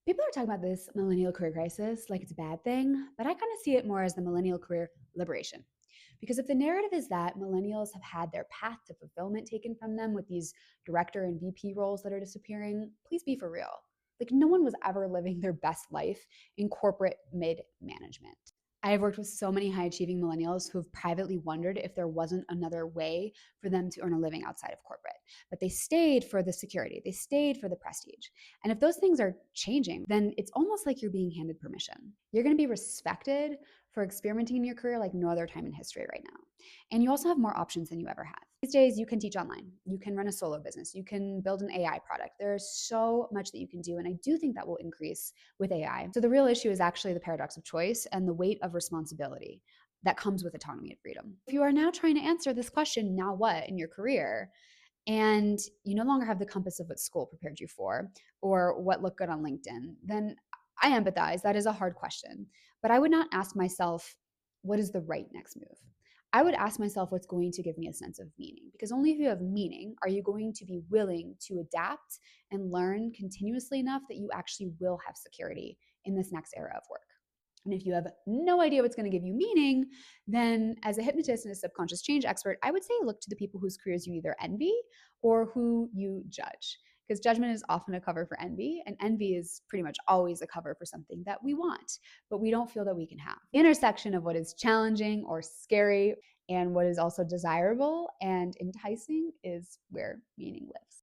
People are talking about this millennial career crisis like it's a bad thing, but I kind of see it more as the millennial career liberation. Because if the narrative is that millennials have had their path to fulfillment taken from them with these director and VP roles that are disappearing, please be for real. Like, no one was ever living their best life in corporate mid management. I have worked with so many high achieving millennials who have privately wondered if there wasn't another way for them to earn a living outside of corporate. But they stayed for the security, they stayed for the prestige. And if those things are changing, then it's almost like you're being handed permission. You're going to be respected for experimenting in your career like no other time in history right now. And you also have more options than you ever have. These days, you can teach online, you can run a solo business, you can build an AI product. There's so much that you can do. And I do think that will increase with AI. So the real issue is actually the paradox of choice and the weight of responsibility that comes with autonomy and freedom. If you are now trying to answer this question, now what in your career, and you no longer have the compass of what school prepared you for or what looked good on LinkedIn, then I empathize. That is a hard question. But I would not ask myself, what is the right next move? I would ask myself what's going to give me a sense of meaning. Because only if you have meaning are you going to be willing to adapt and learn continuously enough that you actually will have security in this next era of work. And if you have no idea what's going to give you meaning, then as a hypnotist and a subconscious change expert, I would say look to the people whose careers you either envy or who you judge. Because judgment is often a cover for envy, and envy is pretty much always a cover for something that we want, but we don't feel that we can have. The intersection of what is challenging or scary and what is also desirable and enticing is where meaning lives.